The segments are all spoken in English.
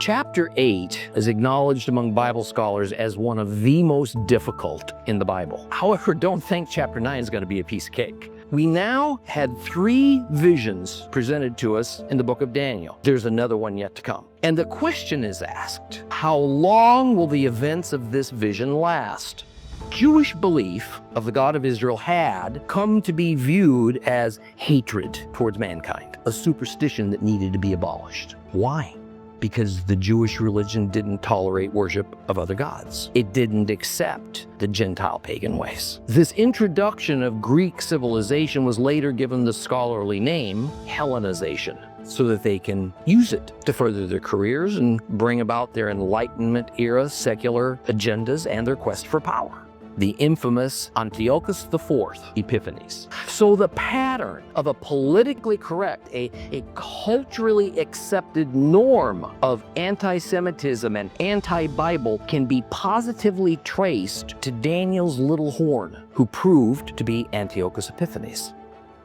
Chapter 8 is acknowledged among Bible scholars as one of the most difficult in the Bible. However, don't think chapter 9 is going to be a piece of cake. We now had 3 visions presented to us in the book of Daniel. There's another one yet to come. And the question is asked, how long will the events of this vision last? Jewish belief of the God of Israel had come to be viewed as hatred towards mankind, a superstition that needed to be abolished. Why? Because the Jewish religion didn't tolerate worship of other gods. It didn't accept the Gentile pagan ways. This introduction of Greek civilization was later given the scholarly name Hellenization, so that they can use it to further their careers and bring about their Enlightenment era secular agendas and their quest for power. The infamous Antiochus IV epiphanies. So the pattern of a politically correct, a culturally accepted norm of anti-Semitism and anti-Bible can be positively traced to Daniel's little horn, who proved to be Antiochus Epiphanes.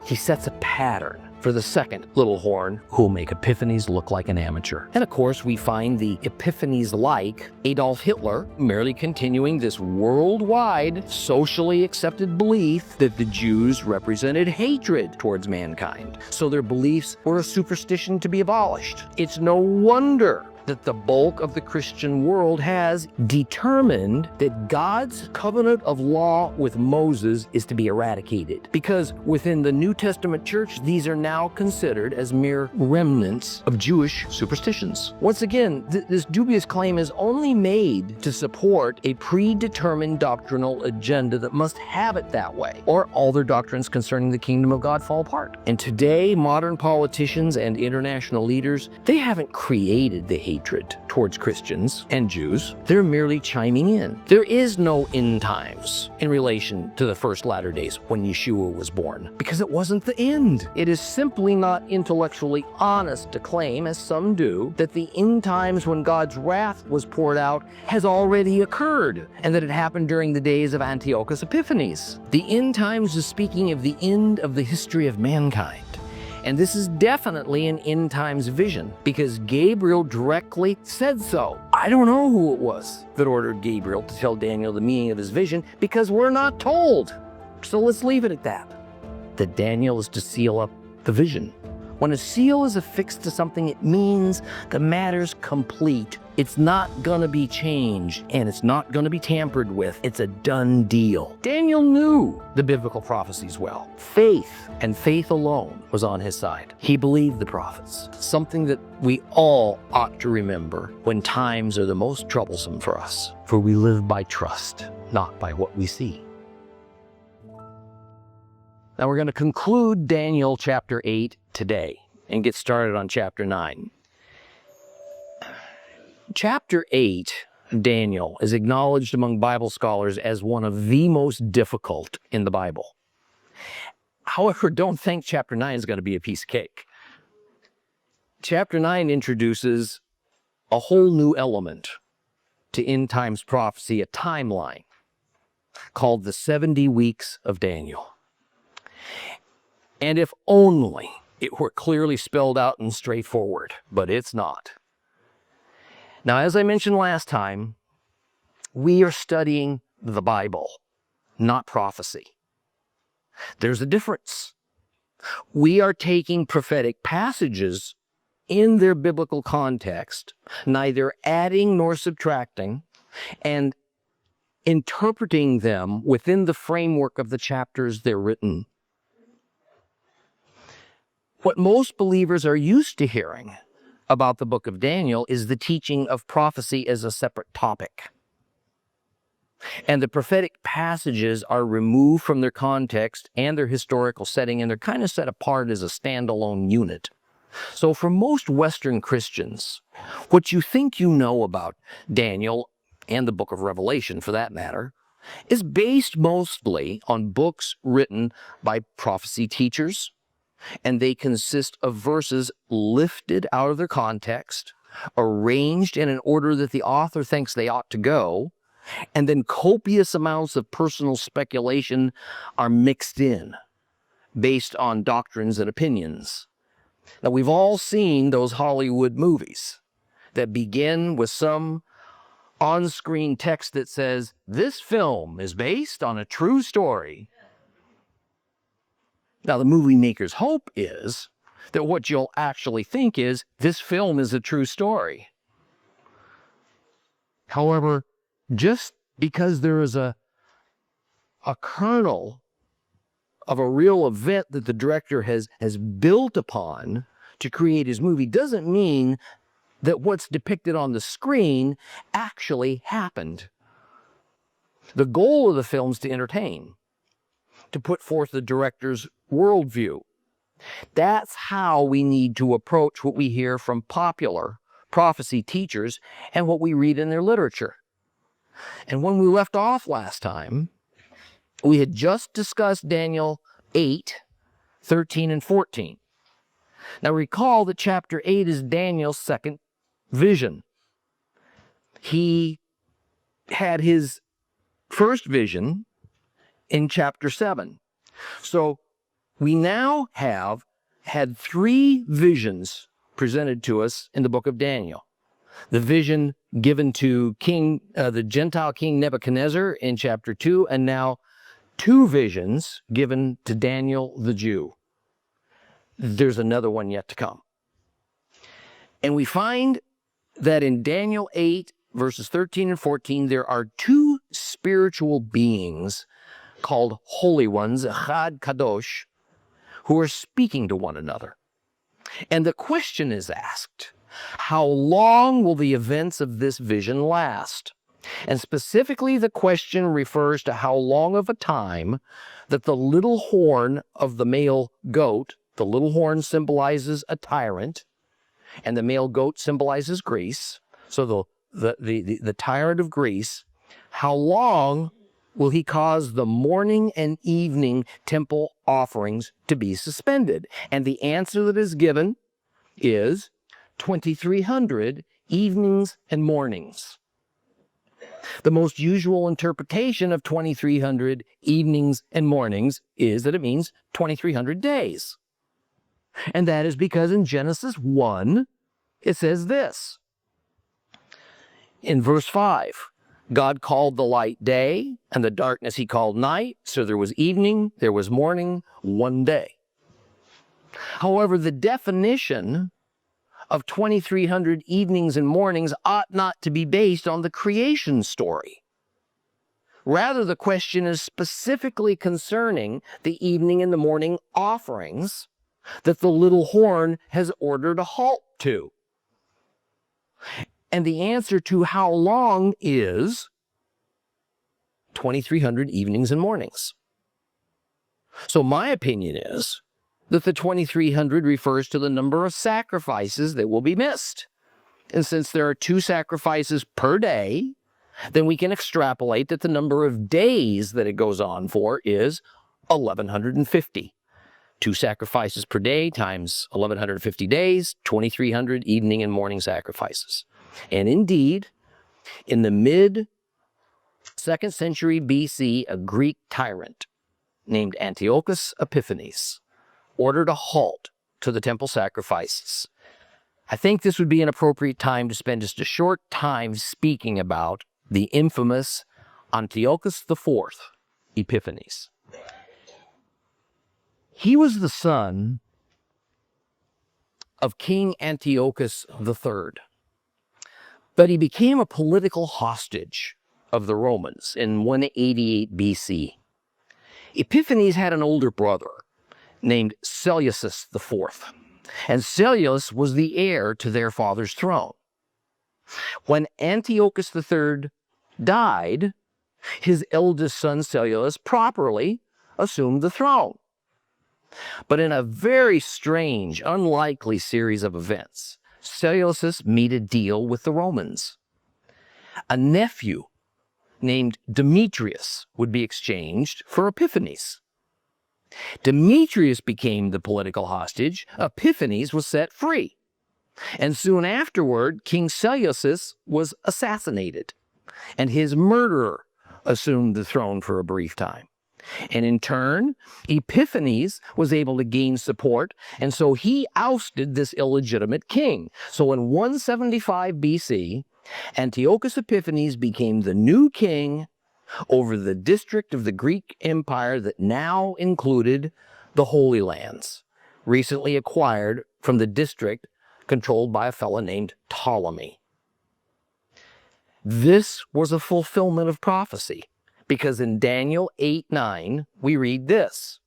He sets a pattern for the second little horn, who will make Epiphanes look like an amateur. And of course, we find the Epiphanes-like Adolf Hitler merely continuing this worldwide, socially accepted belief that the Jews represented hatred towards mankind. So their beliefs were a superstition to be abolished. It's no wonder that the bulk of the Christian world has determined that God's covenant of law with Moses is to be eradicated. Because within the New Testament church, these are now considered as mere remnants of Jewish superstitions. Once again, this dubious claim is only made to support a predetermined doctrinal agenda that must have it that way, or all their doctrines concerning the kingdom of God fall apart. And today, modern politicians and international leaders, they haven't created the hatred towards Christians and Jews. They're merely chiming in. There is no end times in relation to the first latter days when Yeshua was born, because it wasn't the end. It is simply not intellectually honest to claim, as some do, that the end times when God's wrath was poured out has already occurred, and that it happened during the days of Antiochus Epiphanes. The end times is speaking of the end of the history of mankind. And this is definitely an end times vision, because Gabriel directly said so. I don't know who it was that ordered Gabriel to tell Daniel the meaning of his vision, because we're not told. So let's leave it at that. That Daniel is to seal up the vision. When a seal is affixed to something, it means the matter's complete. It's not gonna be changed, and it's not gonna be tampered with. It's a done deal. Daniel knew the biblical prophecies well. Faith, and faith alone, was on his side. He believed the prophets, something that we all ought to remember when times are the most troublesome for us. For we live by trust, not by what we see. Now we're going to conclude Daniel chapter 8 today and get started on chapter 9. Chapter 8, Daniel, is acknowledged among Bible scholars as one of the most difficult in the Bible. However, don't think chapter 9 is going to be a piece of cake. Chapter 9 introduces a whole new element to end times prophecy, a timeline called the 70 weeks of Daniel. And if only it were clearly spelled out and straightforward, but it's not. Now, as I mentioned last time, we are studying the Bible, not prophecy. There's a difference. We are taking prophetic passages in their biblical context, neither adding nor subtracting, and interpreting them within the framework of the chapters they're written. What most believers are used to hearing about the book of Daniel is the teaching of prophecy as a separate topic. And the prophetic passages are removed from their context and their historical setting, and they're kind of set apart as a standalone unit. So for most Western Christians, what you think you know about Daniel, and the book of Revelation for that matter, is based mostly on books written by prophecy teachers, and they consist of verses lifted out of their context, arranged in an order that the author thinks they ought to go, and then copious amounts of personal speculation are mixed in based on doctrines and opinions. Now, we've all seen those Hollywood movies that begin with some on-screen text that says, "This film is based on a true story." Now, the movie maker's hope is that what you'll actually think is, this film is a true story. However, just because there is a kernel of a real event that the director has built upon to create his movie doesn't mean that what's depicted on the screen actually happened. The goal of the film is to entertain, to put forth the director's worldview. That's how we need to approach what we hear from popular prophecy teachers and what we read in their literature. And when we left off last time, we had just discussed Daniel 8, 13, and 14. Now recall that chapter 8 is Daniel's second vision. He had his first vision in chapter 7. So we now have had 3 visions presented to us in the book of Daniel. The vision given to the Gentile king Nebuchadnezzar in chapter 2, and now 2 visions given to Daniel the Jew. There's another one yet to come. And we find that in Daniel 8, verses 13 and 14, there are 2 spiritual beings called holy ones, Echad Kadosh, who are speaking to one another. And the question is asked, how long will the events of this vision last? And specifically, the question refers to how long of a time that the little horn of the male goat, the little horn symbolizes a tyrant, and the male goat symbolizes Greece. So the tyrant of Greece, how long will he cause the morning and evening temple offerings to be suspended? And the answer that is given is 2,300 evenings and mornings. The most usual interpretation of 2,300 evenings and mornings is that it means 2,300 days. And that is because in Genesis 1, it says this. In verse 5, God called the light day, and the darkness he called night. So there was evening, there was morning, one day. However, the definition of 2,300 evenings and mornings ought not to be based on the creation story. Rather, the question is specifically concerning the evening and the morning offerings that the little horn has ordered a halt to. And the answer to how long is 2,300 evenings and mornings. So my opinion is that the 2,300 refers to the number of sacrifices that will be missed. And since there are 2 sacrifices per day, then we can extrapolate that the number of days that it goes on for is 1,150. 2 sacrifices per day times 1,150 days, 2,300 evening and morning sacrifices. And indeed, in the mid-2nd century BC, a Greek tyrant named Antiochus Epiphanes ordered a halt to the temple sacrifices. I think this would be an appropriate time to spend just a short time speaking about the infamous Antiochus IV Epiphanes. He was the son of King Antiochus III, but he became a political hostage of the Romans in 188 BC. Epiphanes had an older brother named Seleucus IV, and Seleucus was the heir to their father's throne. When Antiochus III died, his eldest son Seleucus properly assumed the throne. But in a very strange, unlikely series of events, Seleucus made a deal with the Romans. A nephew named Demetrius would be exchanged for Epiphanes. Demetrius became the political hostage. Epiphanes was set free. And soon afterward, King Seleucus was assassinated, and his murderer assumed the throne for a brief time. And in turn, Epiphanes was able to gain support, and so he ousted this illegitimate king. So in 175 BC, Antiochus Epiphanes became the new king over the district of the Greek Empire that now included the Holy Lands, recently acquired from the district controlled by a fellow named Ptolemy. This was a fulfillment of prophecy, because in Daniel 8:9, we read this: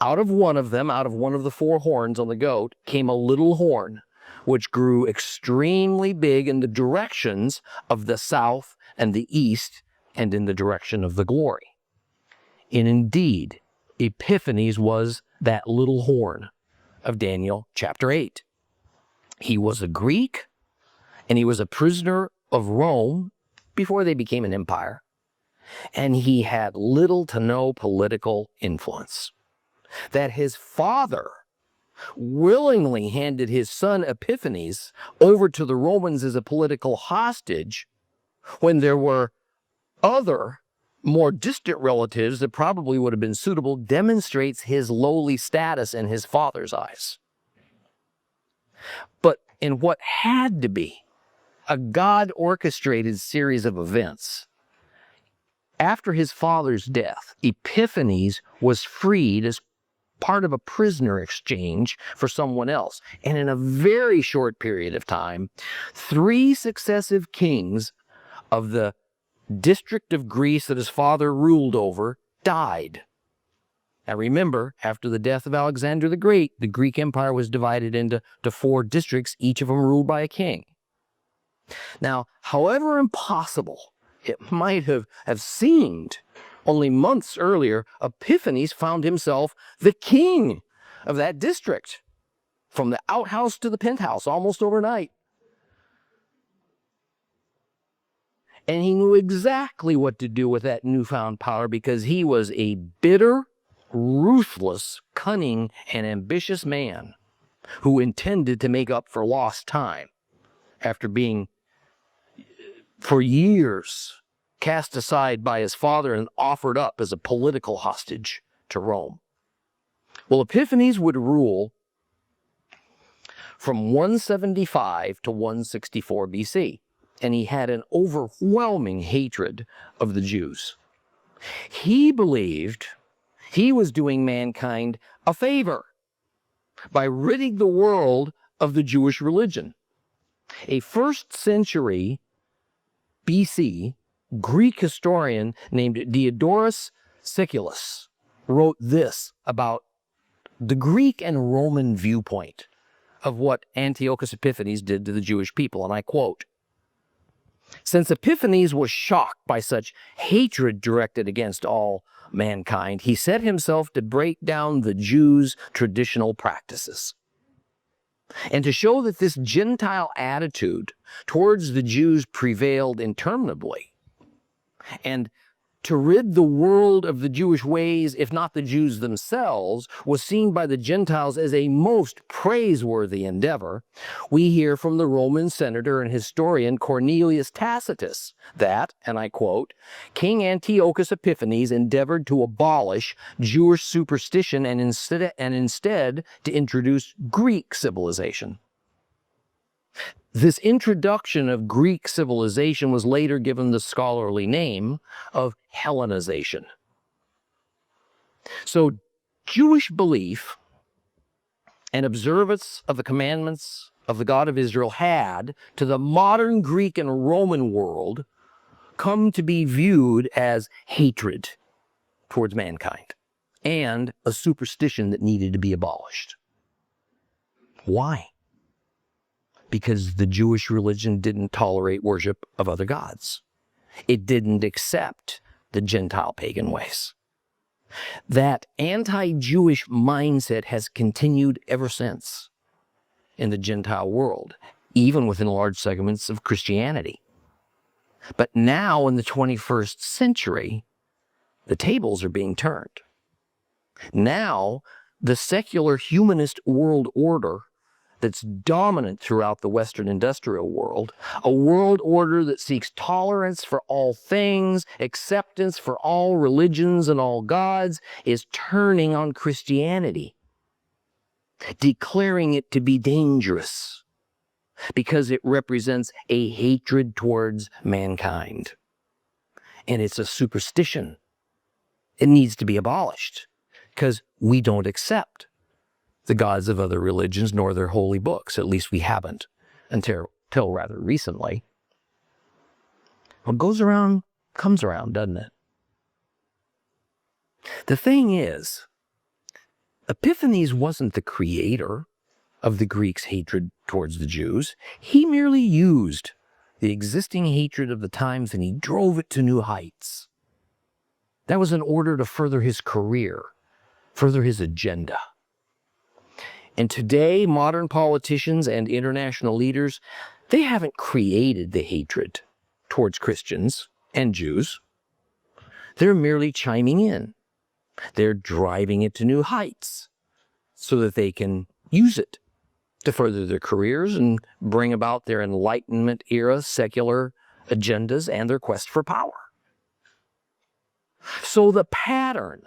out of one of the four horns on the goat, came a little horn, which grew extremely big in the directions of the south and the east, and in the direction of the glory. And indeed, Epiphanes was that little horn of Daniel chapter 8. He was a Greek, and he was a prisoner of Rome before they became an empire. And he had little to no political influence. That his father willingly handed his son Epiphanes over to the Romans as a political hostage when there were other, more distant relatives that probably would have been suitable, demonstrates his lowly status in his father's eyes. But in what had to be a God-orchestrated series of events, after his father's death, Epiphanes was freed as part of a prisoner exchange for someone else. And in a very short period of time, 3 successive kings of the district of Greece that his father ruled over died. Now remember, after the death of Alexander the Great, the Greek Empire was divided into 4 districts, each of them ruled by a king. Now, however impossible it might have seemed, only months earlier, Epiphanes found himself the king of that district, from the outhouse to the penthouse, almost overnight. And he knew exactly what to do with that newfound power, because he was a bitter, ruthless, cunning, and ambitious man who intended to make up for lost time after being, for years, cast aside by his father and offered up as a political hostage to Rome. Well, Epiphanes would rule from 175 to 164 BC, and he had an overwhelming hatred of the Jews. He believed he was doing mankind a favor by ridding the world of the Jewish religion. A 1st century BC Greek historian named Diodorus Siculus wrote this about the Greek and Roman viewpoint of what Antiochus Epiphanes did to the Jewish people, and I quote, "Since Epiphanes was shocked by such hatred directed against all mankind, he set himself to break down the Jews' traditional practices. And to show that this Gentile attitude towards the Jews prevailed interminably, and to rid the world of the Jewish ways, if not the Jews themselves, was seen by the Gentiles as a most praiseworthy endeavor, we hear from the Roman senator and historian Cornelius Tacitus that, and I quote, King Antiochus Epiphanes endeavored to abolish Jewish superstition and instead to introduce Greek civilization. This introduction of Greek civilization was later given the scholarly name of Hellenization. So Jewish belief and observance of the commandments of the God of Israel had, to the modern Greek and Roman world, come to be viewed as hatred towards mankind and a superstition that needed to be abolished. Why? Because the Jewish religion didn't tolerate worship of other gods. It didn't accept the Gentile pagan ways. That anti-Jewish mindset has continued ever since in the Gentile world, even within large segments of Christianity. But now in the 21st century, the tables are being turned. Now, the secular humanist world order that's dominant throughout the Western industrial world, a world order that seeks tolerance for all things, acceptance for all religions and all gods, is turning on Christianity, declaring it to be dangerous because it represents a hatred towards mankind. And it's a superstition. It needs to be abolished because we don't accept the gods of other religions nor their holy books. At least we haven't until rather recently. What goes around comes around, doesn't it? The thing is, Epiphanes wasn't the creator of the Greeks' hatred towards the Jews. He merely used the existing hatred of the times and he drove it to new heights. That was in order to further his career, further his agenda. And today, modern politicians and international leaders, they haven't created the hatred towards Christians and Jews. They're merely chiming in. They're driving it to new heights so that they can use it to further their careers and bring about their Enlightenment era secular agendas and their quest for power. So the pattern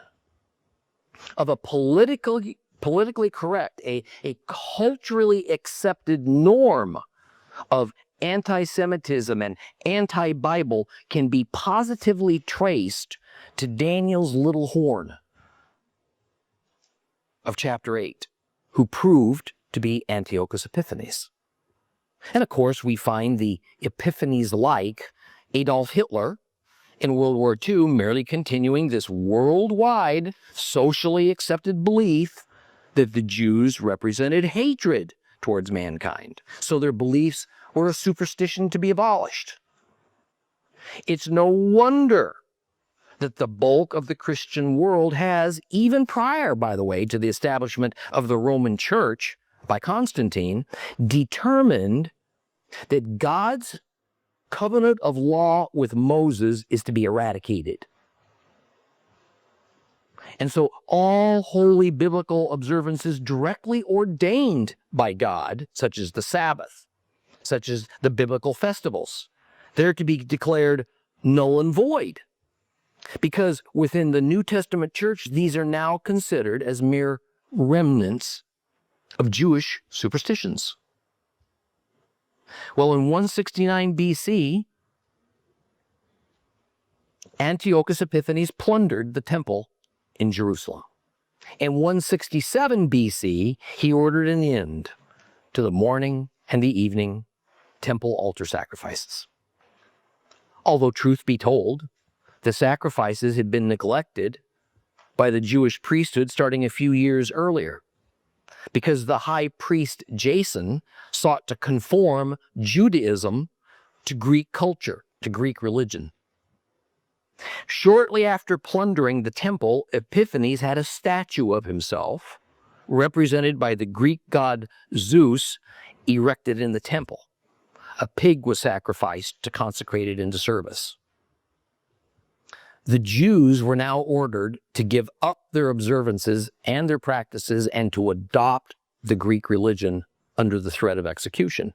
of a politically correct, a culturally accepted norm of anti-Semitism and anti-Bible can be positively traced to Daniel's little horn of chapter 8, who proved to be Antiochus Epiphanes. And of course, we find the Epiphanes-like Adolf Hitler in World War II merely continuing this worldwide socially accepted belief that the Jews represented hatred towards mankind. So their beliefs were a superstition to be abolished. It's no wonder that the bulk of the Christian world has, even prior, by the way, to the establishment of the Roman Church by Constantine, determined that God's covenant of law with Moses is to be eradicated. And so all holy biblical observances directly ordained by God, such as the Sabbath, such as the biblical festivals, they're to be declared null and void. Because within the New Testament church, these are now considered as mere remnants of Jewish superstitions. Well, in 169 BC, Antiochus Epiphanes plundered the temple in Jerusalem. In 167 BC, he ordered an end to the morning and the evening temple altar sacrifices. Although, truth be told, the sacrifices had been neglected by the Jewish priesthood starting a few years earlier, because the high priest Jason sought to conform Judaism to Greek culture, to Greek religion. Shortly after plundering the temple, Epiphanes had a statue of himself, represented by the Greek god Zeus, erected in the temple. A pig was sacrificed to consecrate it into service. The Jews were now ordered to give up their observances and their practices and to adopt the Greek religion under the threat of execution.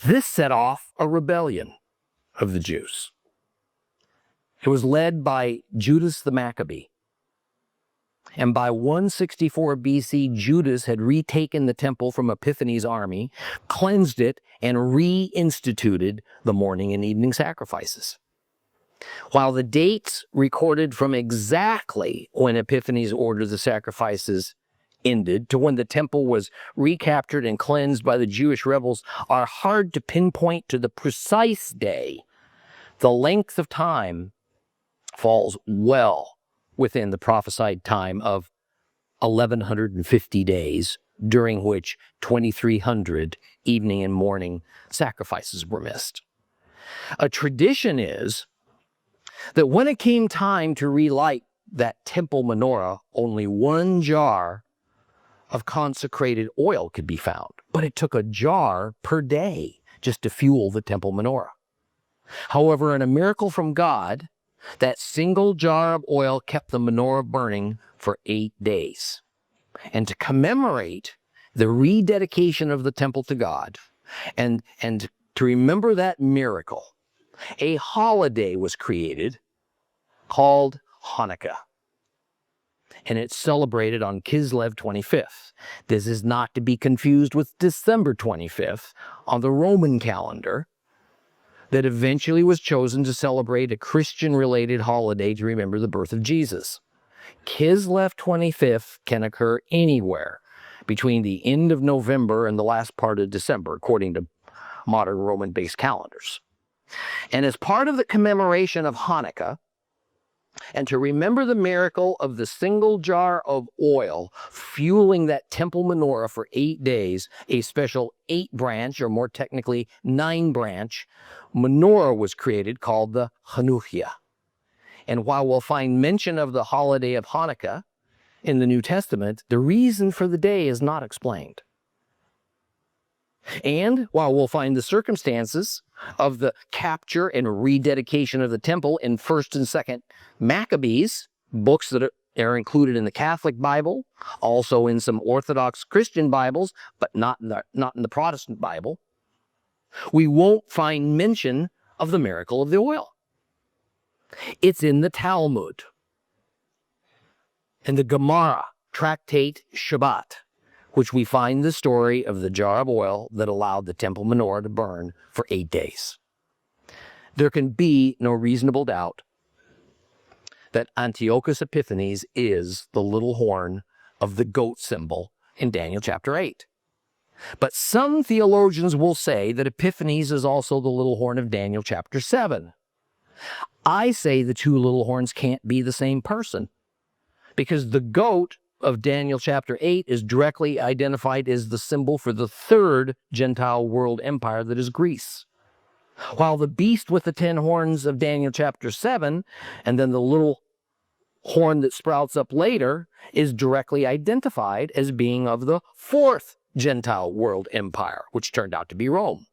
This set off a rebellion of the Jews. It was led by Judas the Maccabee. And by 164 BC, Judas had retaken the temple from Epiphanes' army, cleansed it, and reinstituted the morning and evening sacrifices. While the dates recorded from exactly when Epiphanes ordered the sacrifices ended to when the temple was recaptured and cleansed by the Jewish rebels are hard to pinpoint to the precise day, the length of time falls well within the prophesied time of 1,150 days, during which 2,300 evening and morning sacrifices were missed. A tradition is that when it came time to relight that temple menorah, only one jar of consecrated oil could be found, but it took a jar per day just to fuel the temple menorah. However, in a miracle from God, that single jar of oil kept the menorah burning for 8 days. And to commemorate the rededication of the temple to God, and to remember that miracle, a holiday was created called Hanukkah. And it's celebrated on Kislev 25th. This is not to be confused with December 25th on the Roman calendar that eventually was chosen to celebrate a Christian-related holiday to remember the birth of Jesus. Kislev 25th can occur anywhere between the end of November and the last part of December, according to modern Roman-based calendars. And as part of the commemoration of Hanukkah, and to remember the miracle of the single jar of oil fueling that temple menorah for 8 days, a special 8-branch, or more technically 9-branch, menorah was created called the Chanukia. And while we'll find mention of the holiday of Hanukkah in the New Testament, the reason for the day is not explained. And while we'll find the circumstances of the capture and rededication of the temple in 1st and 2nd Maccabees, books that are included in the Catholic Bible, also in some Orthodox Christian Bibles, but not in the Protestant Bible, we won't find mention of the miracle of the oil. It's in the Talmud and the Gemara, Tractate Shabbat, which we find the story of the jar of oil that allowed the temple menorah to burn for 8 days. There can be no reasonable doubt that Antiochus Epiphanes is the little horn of the goat symbol in Daniel chapter 8. But some theologians will say that Epiphanes is also the little horn of Daniel chapter 7. I say the two little horns can't be the same person, because the goat of Daniel chapter 8 is directly identified as the symbol for the third Gentile world empire, that is Greece. While the beast with the 10 horns of Daniel chapter 7, and then the little horn that sprouts up later, is directly identified as being of the fourth Gentile world empire, which turned out to be Rome.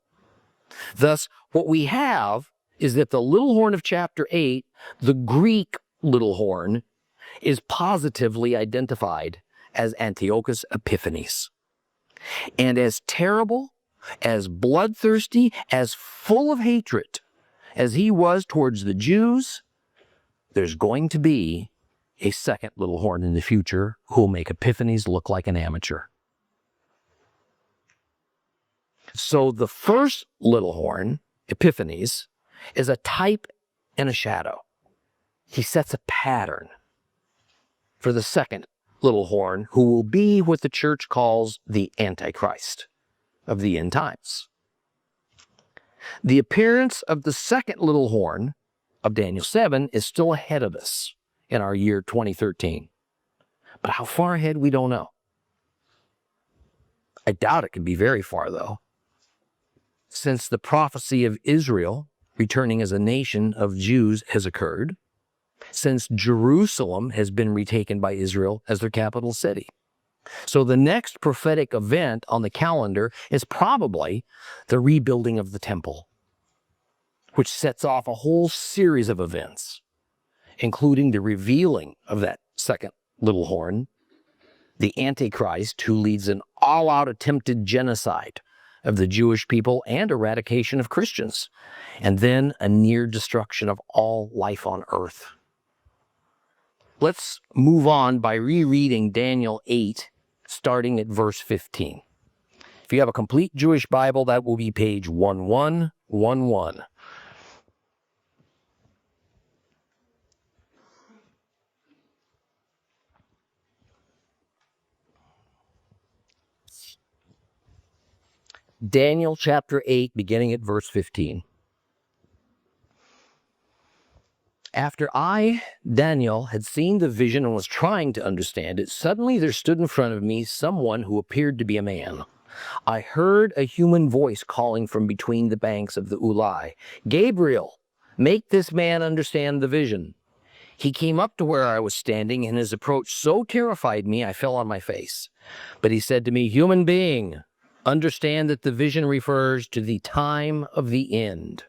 Thus, what we have is that the little horn of chapter 8, the Greek little horn, is positively identified as Antiochus Epiphanes. And as terrible, as bloodthirsty, as full of hatred as he was towards the Jews, there's going to be a second little horn in the future who will make Epiphanes look like an amateur. So the first little horn, Epiphanes, is a type and a shadow. He sets a pattern for the second little horn, who will be what the church calls the Antichrist of the end times. The appearance of the second little horn of Daniel 7 is still ahead of us in our year 2013. But how far ahead, we don't know. I doubt it could be very far, though, since the prophecy of Israel returning as a nation of Jews has occurred, since Jerusalem has been retaken by Israel as their capital city. So the next prophetic event on the calendar is probably the rebuilding of the temple, which sets off a whole series of events, including the revealing of that second little horn, the Antichrist, who leads an all-out attempted genocide of the Jewish people and eradication of Christians, and then a near destruction of all life on earth. Let's move on by rereading Daniel 8, starting at verse 15. If you have a complete Jewish Bible, that will be page 1111. Daniel chapter 8, beginning at verse 15. After I, Daniel, had seen the vision and was trying to understand it, suddenly there stood in front of me someone who appeared to be a man. I heard a human voice calling from between the banks of the Ulai, "Gabriel, make this man understand the vision." He came up to where I was standing, and his approach so terrified me I fell on my face. But he said to me, "Human being, understand that the vision refers to the time of the end."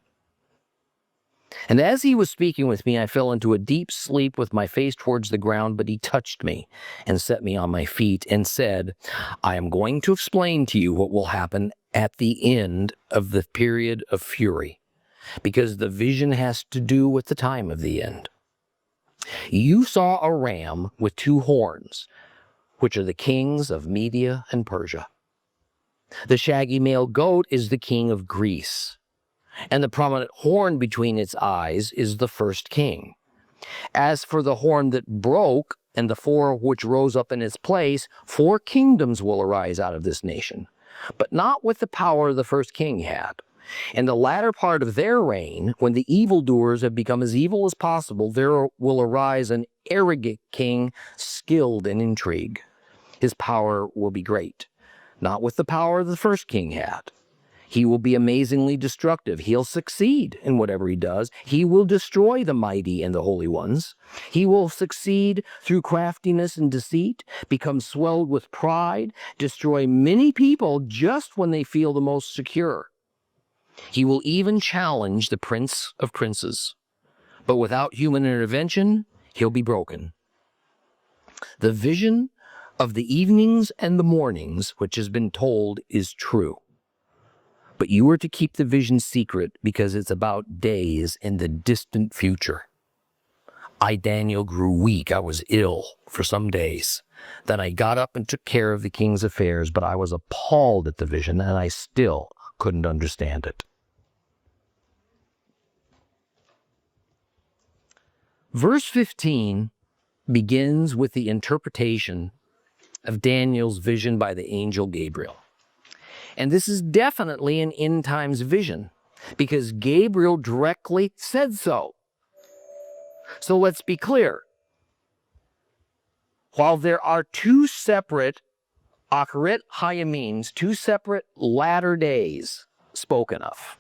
And as he was speaking with me, I fell into a deep sleep with my face towards the ground, but he touched me and set me on my feet and said, I am going to explain to you what will happen at the end of the period of fury, because the vision has to do with the time of the end. You saw a ram with two horns, which are the kings of Media and Persia. The shaggy male goat is the king of Greece, and the prominent horn between its eyes is the first king. As for the horn that broke and the four which rose up in its place, 4 kingdoms will arise out of this nation, but not with the power the first king had. In the latter part of their reign, when the evildoers have become as evil as possible, there will arise an arrogant king skilled in intrigue. His power will be great, not with the power the first king had. He will be amazingly destructive. He'll succeed in whatever he does. He will destroy the mighty and the holy ones. He will succeed through craftiness and deceit, become swelled with pride, destroy many people just when they feel the most secure. He will even challenge the prince of princes. But without human intervention, he'll be broken. The vision of the evenings and the mornings, which has been told, is true. But you are to keep the vision secret because it's about days in the distant future. I, Daniel, grew weak. I was ill for some days. Then I got up and took care of the king's affairs, but I was appalled at the vision, and I still couldn't understand it. Verse 15 begins with the interpretation of Daniel's vision by the angel Gabriel. And this is definitely an end times vision, because Gabriel directly said so. So let's be clear. While there are 2 separate Acharit Hayamins, 2 separate latter days spoken of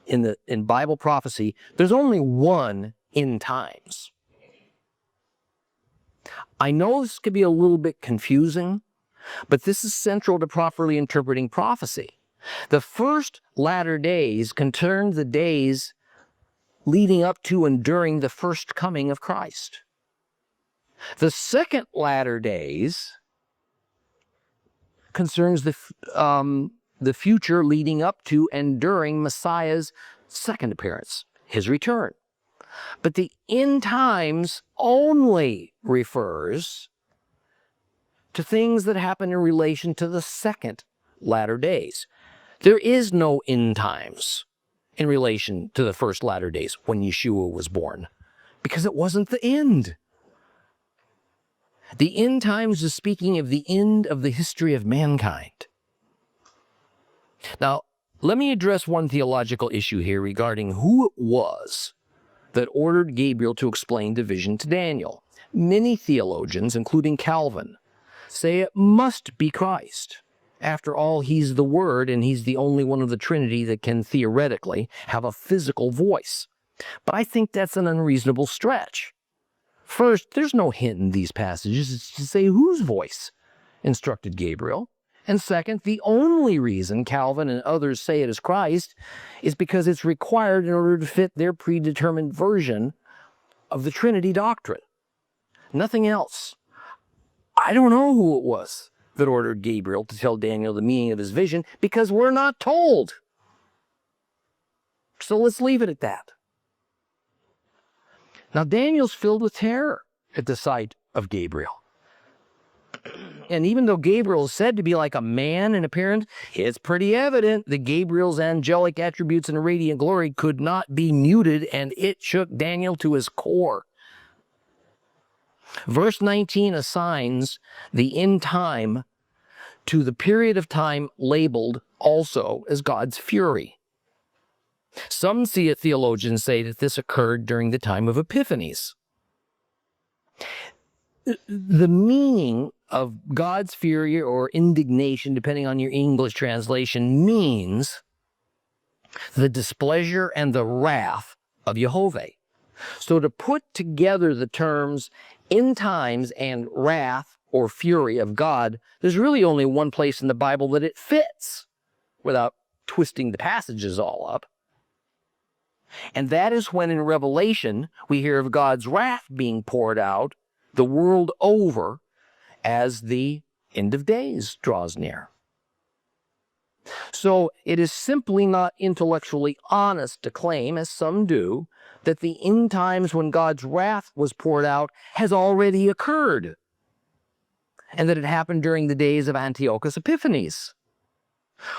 in Bible prophecy, there's only one end times. I know this could be a little bit confusing, but this is central to properly interpreting prophecy. The first latter days concern the days leading up to and during the first coming of Christ. The second latter days concerns the future leading up to and during Messiah's second appearance, his return. But the end times only refers to things that happen in relation to the second latter days. There is no end times in relation to the first latter days when Yeshua was born, because it wasn't the end. The end times is speaking of the end of the history of mankind. Now, let me address one theological issue here regarding who it was that ordered Gabriel to explain the vision to Daniel. Many theologians, including Calvin, say it must be Christ. After all, he's the Word, and he's the only one of the Trinity that can theoretically have a physical voice. But I think that's an unreasonable stretch. First, there's no hint in these passages to say whose voice instructed Gabriel. And second, the only reason Calvin and others say it is Christ is because it's required in order to fit their predetermined version of the Trinity doctrine. Nothing else. I don't know who it was that ordered Gabriel to tell Daniel the meaning of his vision, because we're not told. So let's leave it at that. Now, Daniel's filled with terror at the sight of Gabriel. And even though Gabriel is said to be like a man in appearance, it's pretty evident that Gabriel's angelic attributes and radiant glory could not be muted, and it shook Daniel to his core. Verse 19 assigns the end time to the period of time labeled also as God's fury. Some theologians say that this occurred during the time of Epiphanies. The meaning of God's fury or indignation, depending on your English translation, means the displeasure and the wrath of Jehovah. So to put together the terms end times and wrath or fury of God, there's really only one place in the Bible that it fits without twisting the passages all up. And that is when in Revelation we hear of God's wrath being poured out the world over as the end of days draws near. So it is simply not intellectually honest to claim, as some do, that the end times when God's wrath was poured out has already occurred, and that it happened during the days of Antiochus Epiphanes.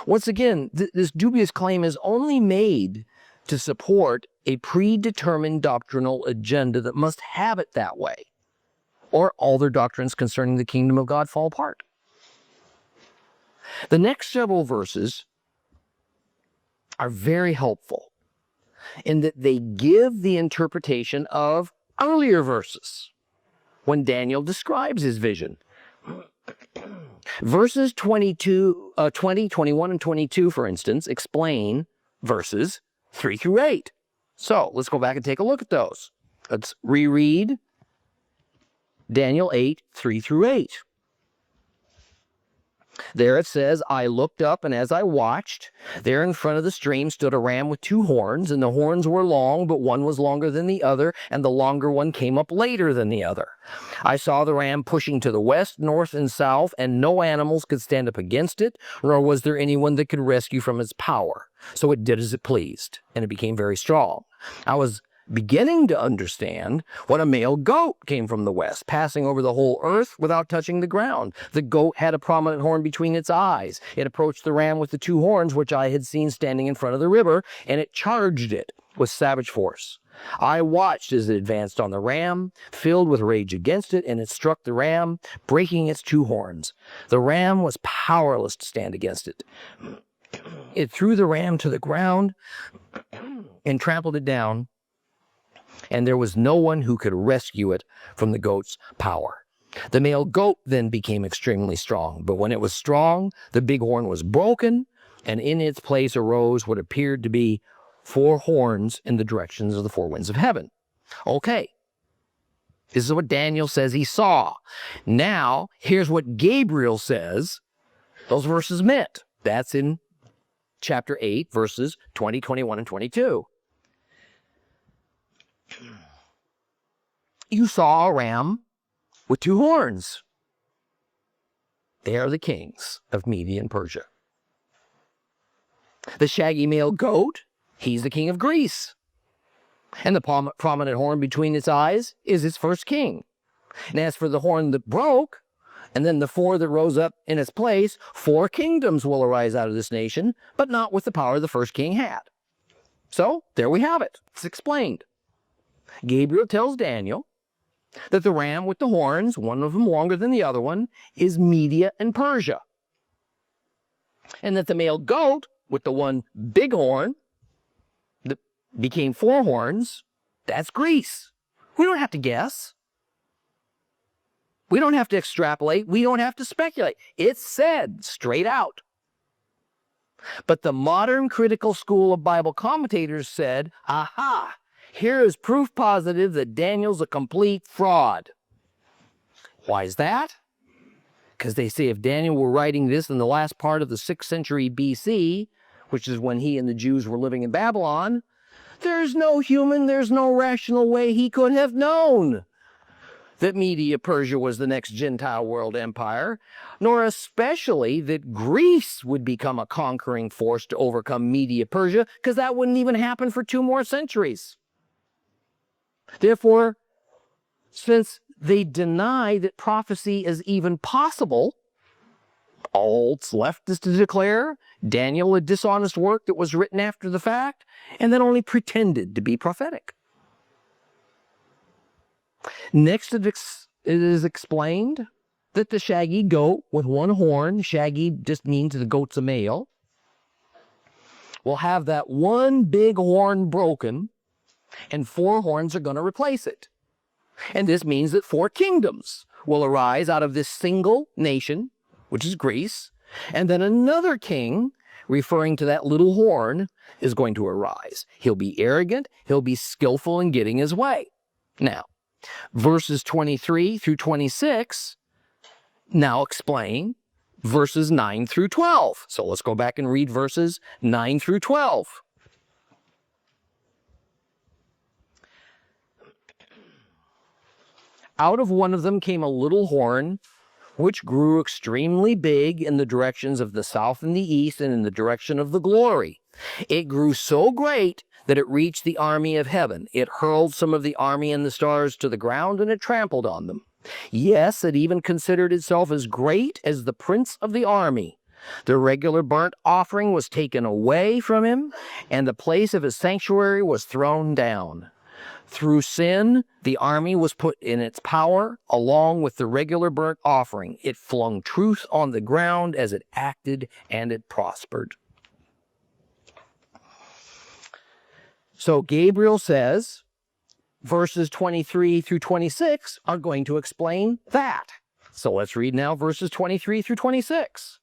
Once again, this dubious claim is only made to support a predetermined doctrinal agenda that must have it that way, or all their doctrines concerning the kingdom of God fall apart. The next several verses are very helpful in that they give the interpretation of earlier verses when Daniel describes his vision. Verses 20, 21, and 22, for instance, explain verses 3 through 8. So let's go back and take a look at those. Let's reread Daniel 8, 3 through 8. There it says, I looked up, and as I watched, there in front of the stream stood a ram with 2 horns, and the horns were long, but one was longer than the other, and the longer one came up later than the other. I saw the ram pushing to the west, north, and south, and no animals could stand up against it, nor was there anyone that could rescue from its power. So it did as it pleased, and it became very strong. I was beginning to understand when a male goat came from the west, passing over the whole earth without touching the ground. The goat had a prominent horn between its eyes. It approached the ram with the 2 horns, which I had seen standing in front of the river, and it charged it with savage force. I watched as it advanced on the ram, filled with rage against it, and it struck the ram, breaking its 2 horns. The ram was powerless to stand against it. It threw the ram to the ground and trampled it down, and there was no one who could rescue it from the goat's power. The male goat then became extremely strong, but when it was strong, the big horn was broken, and in its place arose what appeared to be 4 horns in the directions of the 4 winds of heaven. Okay, this is what Daniel says he saw. Now, here's what Gabriel says those verses meant. That's in chapter 8, verses 20, 21, and 22. You saw a ram with 2 horns. They are the kings of Media and Persia. The shaggy male goat, he's the king of Greece. And the prominent horn between its eyes is its first king. And as for the horn that broke, and then the 4 that rose up in its place, 4 kingdoms will arise out of this nation, but not with the power the first king had. So, there we have it. It's explained. Gabriel tells Daniel that the ram with the horns, one of them longer than the other one, is Media and Persia. And that the male goat with the one big horn that became 4 horns, that's Greece. We don't have to guess. We don't have to extrapolate. We don't have to speculate. It's said straight out. But the modern critical school of Bible commentators said, aha, here is proof positive that Daniel's a complete fraud. Why is that? Because they say if Daniel were writing this in the last part of the 6th century BC, which is when he and the Jews were living in Babylon, there's no rational way he could have known that Media Persia was the next Gentile world empire, nor especially that Greece would become a conquering force to overcome Media Persia, because that wouldn't even happen for 2 more centuries. Therefore, since they deny that prophecy is even possible, all that's left is to declare Daniel a dishonest work that was written after the fact and that only pretended to be prophetic. Next, it is explained that the shaggy goat with 1 horn, shaggy just means the goat's a male, will have that one big horn broken, and 4 horns are going to replace it. And this means that 4 kingdoms will arise out of this single nation, which is Greece, and then another king, referring to that little horn, is going to arise. He'll be arrogant, he'll be skillful in getting his way. Now, verses 23 through 26 now explain verses 9 through 12. So let's go back and read verses 9 through 12. Out of one of them came a little horn, which grew extremely big in the directions of the south and the east and in the direction of the glory. It grew so great that it reached the army of heaven. It hurled some of the army and the stars to the ground, and it trampled on them. Yes, it even considered itself as great as the prince of the army. The regular burnt offering was taken away from him, and the place of his sanctuary was thrown down. Through sin, the army was put in its power, along with the regular burnt offering. It flung truth on the ground as it acted, and it prospered. So Gabriel says, verses 23 through 26 are going to explain that. So let's read now verses 23 through 26.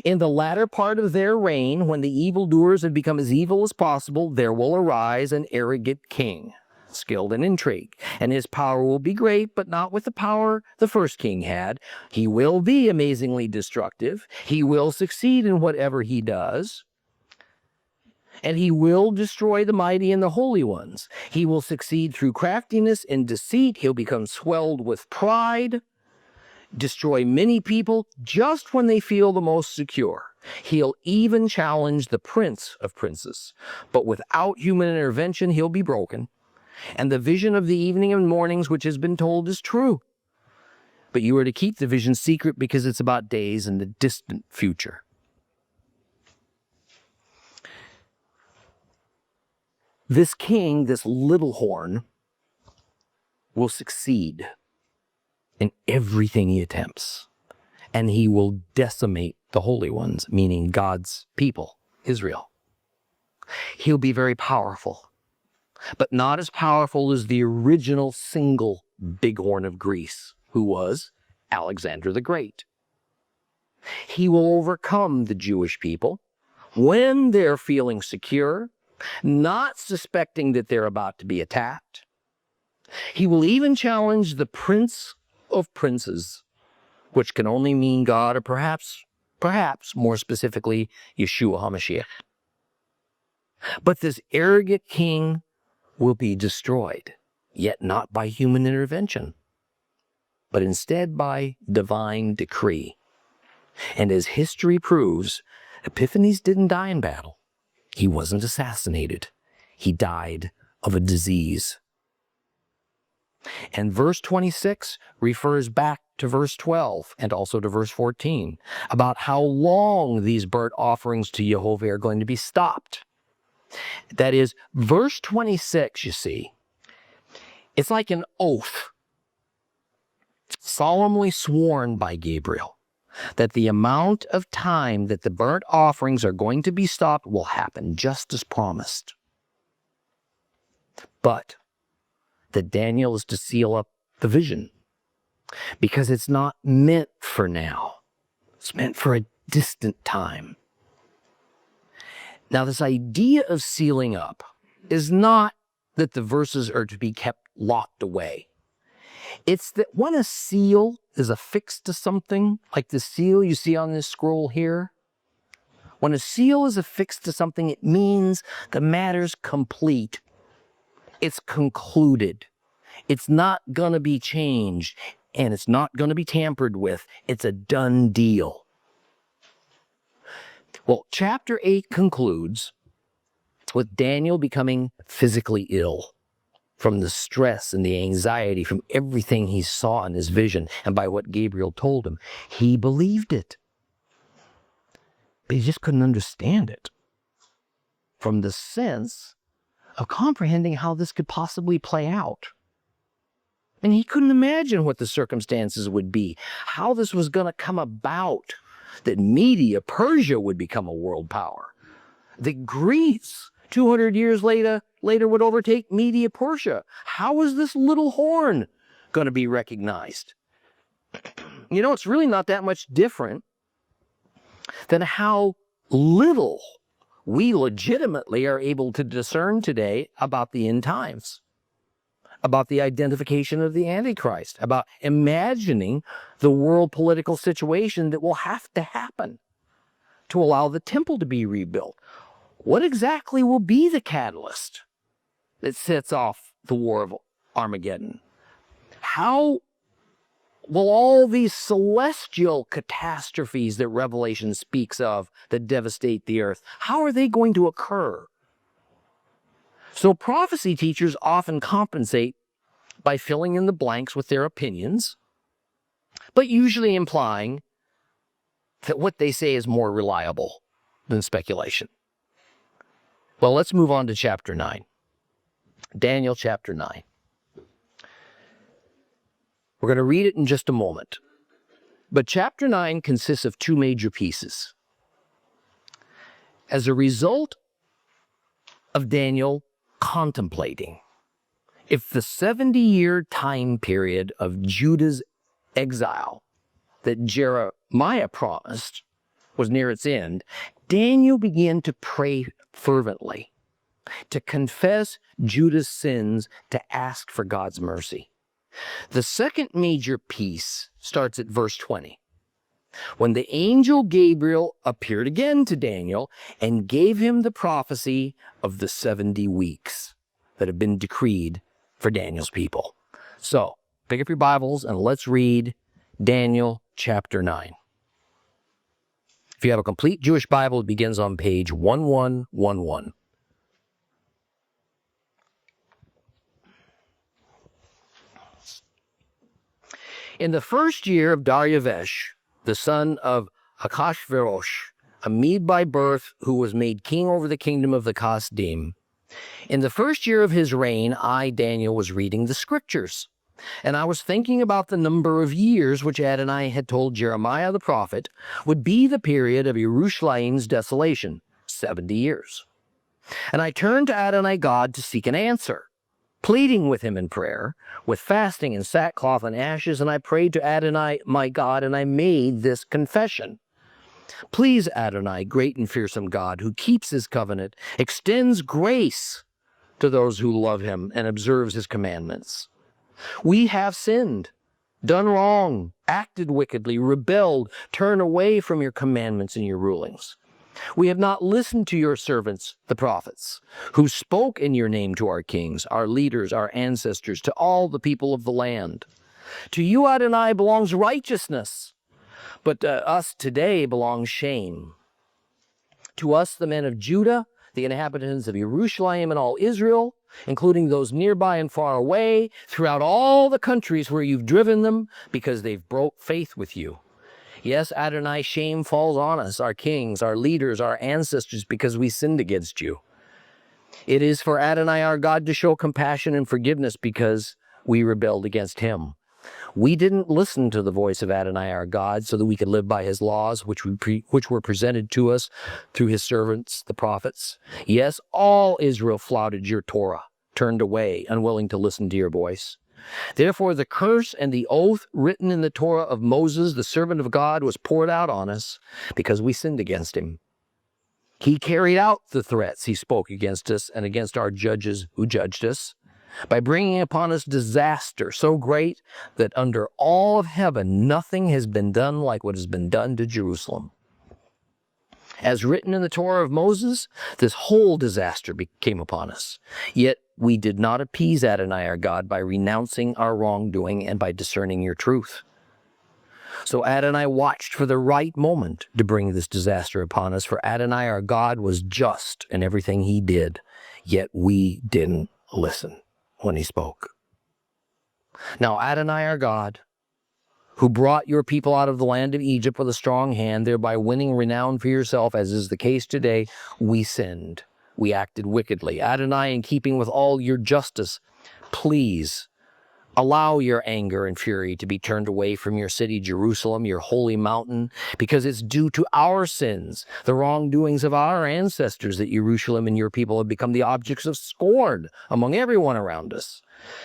In the latter part of their reign, when the evildoers have become as evil as possible, there will arise an arrogant king, skilled in intrigue, and his power will be great, but not with the power the first king had. He will be amazingly destructive. He will succeed in whatever he does, and he will destroy the mighty and the holy ones. He will succeed through craftiness and deceit. He'll become swelled with pride, destroy many people just when they feel the most secure. He'll even challenge the prince of princes, but without human intervention, he'll be broken. And the vision of the evening and mornings which has been told is true. But you are to keep the vision secret because it's about days in the distant future. This king, this little horn, will succeed in everything he attempts. And he will decimate the holy ones, meaning God's people, Israel. He'll be very powerful, but not as powerful as the original single bighorn of Greece, who was Alexander the Great. He will overcome the Jewish people when they're feeling secure, not suspecting that they're about to be attacked. He will even challenge the prince of princes, which can only mean God, or perhaps more specifically, Yeshua HaMashiach. But this arrogant king will be destroyed, yet not by human intervention, but instead by divine decree. And as history proves, Epiphanes didn't die in battle. He wasn't assassinated. He died of a disease. And verse 26 refers back to verse 12 and also to verse 14 about how long these burnt offerings to Jehovah are going to be stopped. That is, verse 26, you see, it's like an oath solemnly sworn by Gabriel that the amount of time that the burnt offerings are going to be stopped will happen just as promised. But that Daniel is to seal up the vision because it's not meant for now. It's meant for a distant time. Now, this idea of sealing up is not that the verses are to be kept locked away. It's that when a seal is affixed to something, like the seal you see on this scroll here, when a seal is affixed to something, it means the matter's complete. It's concluded. It's not going to be changed, and it's not going to be tampered with. It's a done deal. Well, chapter 8 concludes with Daniel becoming physically ill from the stress and the anxiety from everything he saw in his vision and by what Gabriel told him. He believed it, but he just couldn't understand it from the sense of comprehending how this could possibly play out. And he couldn't imagine what the circumstances would be, how this was going to come about, that Media, Persia would become a world power, that Greece, 200 years later would overtake Media, Persia. How is this little horn going to be recognized? You know, it's really not that much different than how little we legitimately are able to discern today about the end times, about the identification of the Antichrist, about imagining the world political situation that will have to happen to allow the temple to be rebuilt. What exactly will be the catalyst that sets off the war of Armageddon? How will all these celestial catastrophes that Revelation speaks of that devastate the earth, how are they going to occur? So prophecy teachers often compensate by filling in the blanks with their opinions, but usually implying that what they say is more reliable than speculation. Well, let's move on to chapter 9. Daniel chapter 9. We're going to read it in just a moment. But chapter 9 consists of two major pieces. As a result of Daniel contemplating if the 70-year time period of Judah's exile that Jeremiah promised was near its end, Daniel began to pray fervently, to confess Judah's sins, to ask for God's mercy. The second major piece starts at verse 20, when the angel Gabriel appeared again to Daniel and gave him the prophecy of the 70 weeks that have been decreed for Daniel's people. So, pick up your Bibles and let's read Daniel chapter 9. If you have a complete Jewish Bible, it begins on page 1111. In the first year of Darius, the son of Achashverosh, a Mede by birth, who was made king over the kingdom of the Kasdim, in the first year of his reign, I, Daniel, was reading the scriptures, and I was thinking about the number of years which Adonai had told Jeremiah the prophet would be the period of Jerusalem's desolation, 70 years. And I turned to Adonai God to seek an answer, pleading with him in prayer, with fasting and sackcloth and ashes, and I prayed to Adonai my God, and I made this confession. Please, Adonai, great and fearsome God, who keeps his covenant, extends grace to those who love him and observes his commandments. We have sinned, done wrong, acted wickedly, rebelled, turned away from your commandments and your rulings. We have not listened to your servants, the prophets, who spoke in your name to our kings, our leaders, our ancestors, to all the people of the land. To you, Adonai, belongs righteousness, but to us today belongs shame. To us, the men of Judah, the inhabitants of Jerusalem and all Israel, including those nearby and far away, throughout all the countries where you've driven them, because they've broke faith with you. Yes, Adonai, shame falls on us, our kings, our leaders, our ancestors, because we sinned against you. It is for Adonai our God to show compassion and forgiveness because we rebelled against him. We didn't listen to the voice of Adonai our God so that we could live by his laws, which were presented to us through his servants, the prophets. Yes, all Israel flouted your Torah, turned away, unwilling to listen to your voice. Therefore, the curse and the oath written in the Torah of Moses, the servant of God, was poured out on us because we sinned against him. He carried out the threats he spoke against us and against our judges who judged us by bringing upon us disaster so great that under all of heaven nothing has been done like what has been done to Jerusalem. As written in the Torah of Moses, this whole disaster came upon us. Yet we did not appease Adonai our God by renouncing our wrongdoing and by discerning your truth. So Adonai watched for the right moment to bring this disaster upon us, for Adonai our God was just in everything he did, yet we didn't listen when he spoke. Now Adonai our God, who brought your people out of the land of Egypt with a strong hand, thereby winning renown for yourself, as is the case today, we sinned. We acted wickedly. Adonai, in keeping with all your justice, please allow your anger and fury to be turned away from your city, Jerusalem, your holy mountain, because it's due to our sins, the wrongdoings of our ancestors, that Jerusalem and your people have become the objects of scorn among everyone around us.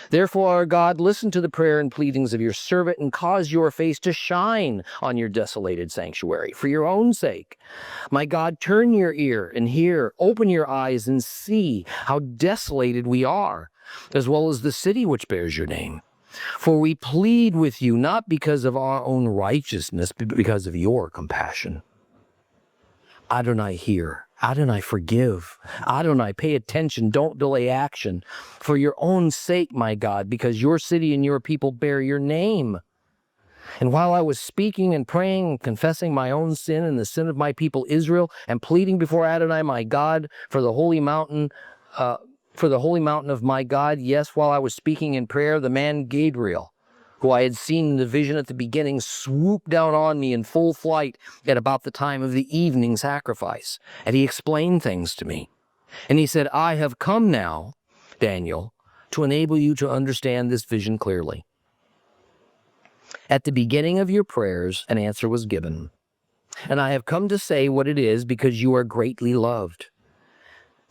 Therefore, our God, listen to the prayer and pleadings of your servant and cause your face to shine on your desolated sanctuary for your own sake. My God, turn your ear and hear, open your eyes and see how desolated we are, as well as the city which bears your name. For we plead with you not because of our own righteousness, but because of your compassion. Adonai, hear. Adonai, forgive. Adonai, pay attention. Don't delay action. For your own sake, my God, because your city and your people bear your name. And while I was speaking and praying and confessing my own sin and the sin of my people Israel and pleading before Adonai, my God, for the holy mountain of my God, yes, while I was speaking in prayer, the man Gabriel, who I had seen in the vision at the beginning, swooped down on me in full flight at about the time of the evening sacrifice. And he explained things to me. And he said, I have come now, Daniel, to enable you to understand this vision clearly. At the beginning of your prayers, an answer was given. And I have come to say what it is because you are greatly loved.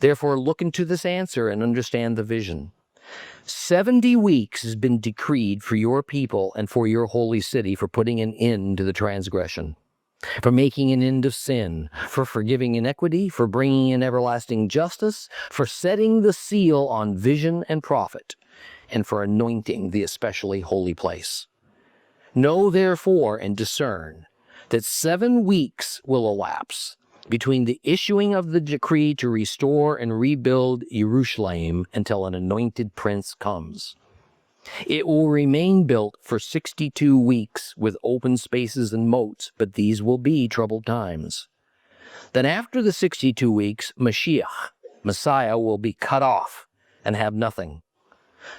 Therefore, look into this answer and understand the vision. 70 weeks has been decreed for your people and for your holy city for putting an end to the transgression, for making an end of sin, for forgiving iniquity, for bringing in everlasting justice, for setting the seal on vision and prophet, and for anointing the especially holy place. Know therefore and discern that 7 weeks will elapse between the issuing of the decree to restore and rebuild Jerusalem until an anointed prince comes. It will remain built for 62 weeks with open spaces and moats, but these will be troubled times. Then after the 62 weeks, Messiah, will be cut off and have nothing.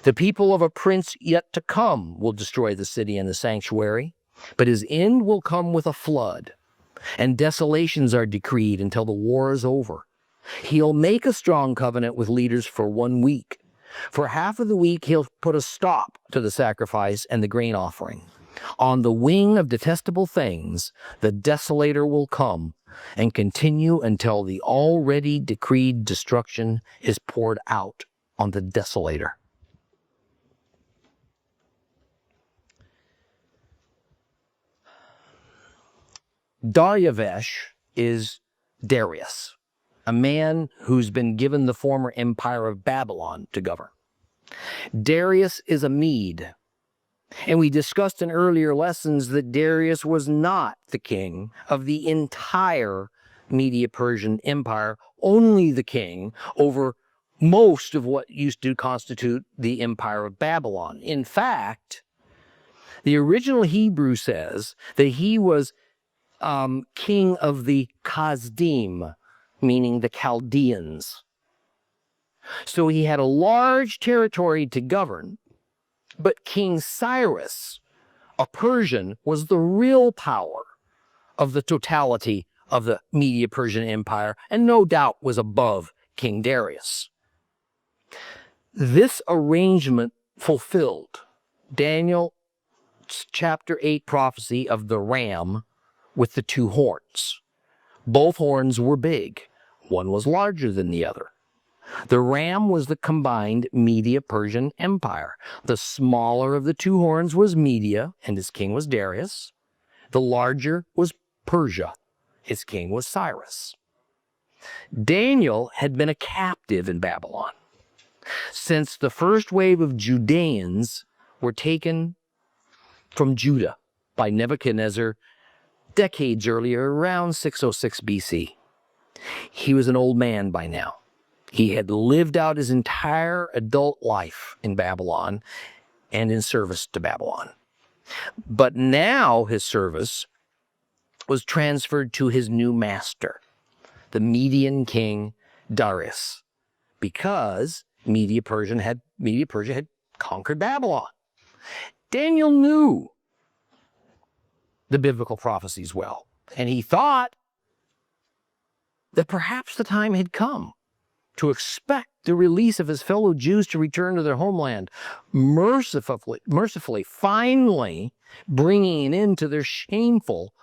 The people of a prince yet to come will destroy the city and the sanctuary, but his end will come with a flood. And desolations are decreed until the war is over. He'll make a strong covenant with leaders for 1 week. For half of the week, he'll put a stop to the sacrifice and the grain offering. On the wing of detestable things, the desolator will come and continue until the already decreed destruction is poured out on the desolator. Daryavesh is Darius, a man who's been given the former empire of Babylon to govern. Darius is a Mede, and we discussed in earlier lessons that Darius was not the king of the entire Medo-Persian Empire, only the king over most of what used to constitute the empire of Babylon. In fact, the original Hebrew says that he was king of the Kasdim, meaning the Chaldeans. So he had a large territory to govern, but King Cyrus, a Persian, was the real power of the totality of the Medo-Persian Empire, and no doubt was above King Darius. This arrangement fulfilled Daniel chapter 8 prophecy of the ram with the 2 horns. Both horns were big. One was larger than the other. The ram was the combined Medo-Persian Empire. The smaller of the 2 horns was Media, and his king was Darius. The larger was Persia. His king was Cyrus. Daniel had been a captive in Babylon since the first wave of Judeans were taken from Judah by Nebuchadnezzar decades earlier, around 606 BC. He was an old man by now. He had lived out his entire adult life in Babylon and in service to Babylon. But now his service was transferred to his new master, the Median king Darius, because Medo-Persia had conquered Babylon. Daniel knew the biblical prophecies well, and he thought that perhaps the time had come to expect the release of his fellow Jews to return to their homeland, mercifully, finally bringing an end to their shameful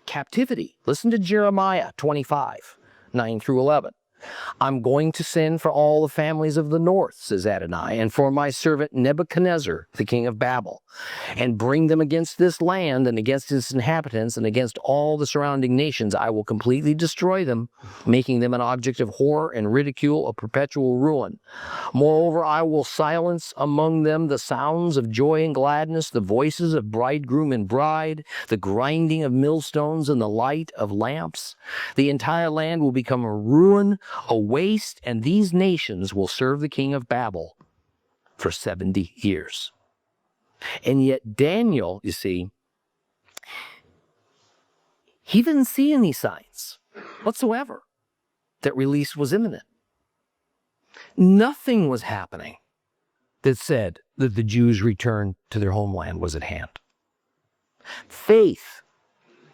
captivity. Listen to Jeremiah 25, 9 through 11. I'm going to send for all the families of the north, says Adonai, and for my servant Nebuchadnezzar, the king of Babel, and bring them against this land and against its inhabitants and against all the surrounding nations. I will completely destroy them, making them an object of horror and ridicule, a perpetual ruin. Moreover, I will silence among them the sounds of joy and gladness, the voices of bridegroom and bride, the grinding of millstones and the light of lamps. The entire land will become a ruin, a waste, and these nations will serve the king of Babel for 70 years. And yet Daniel, you see, he didn't see any signs whatsoever that release was imminent. Nothing was happening that said that the Jews' return to their homeland was at hand. Faith,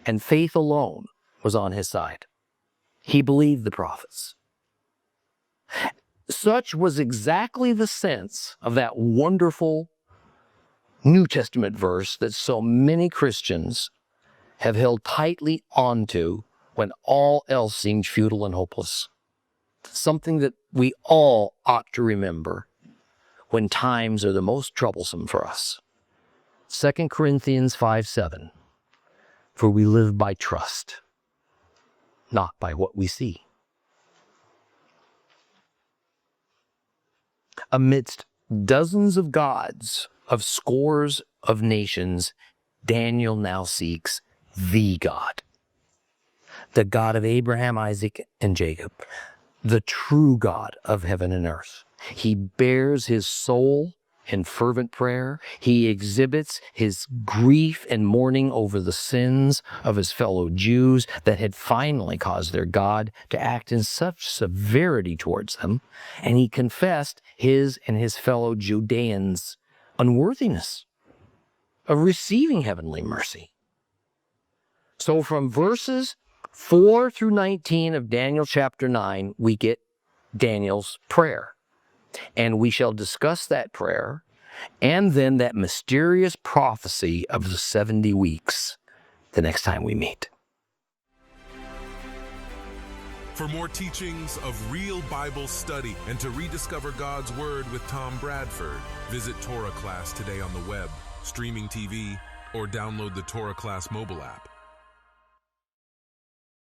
and faith alone, was on his side. He believed the prophets. Such was exactly the sense of that wonderful New Testament verse that so many Christians have held tightly onto when all else seemed futile and hopeless. Something that we all ought to remember when times are the most troublesome for us. 2 Corinthians 5:7, for we live by trust, not by what we see. Amidst dozens of gods of scores of nations, Daniel now seeks the God of Abraham, Isaac, and Jacob, the true God of heaven and earth. He bears his soul in fervent prayer. He exhibits his grief and mourning over the sins of his fellow Jews that had finally caused their God to act in such severity towards them. And he confessed his and his fellow Judeans' unworthiness of receiving heavenly mercy. So from verses 4 through 19 of Daniel chapter 9, we get Daniel's prayer. And we shall discuss that prayer and then that mysterious prophecy of the 70 weeks the next time we meet. For more teachings of real Bible study and to rediscover God's Word with Tom Bradford, visit Torah Class today on the web, streaming TV, or download the Torah Class mobile app.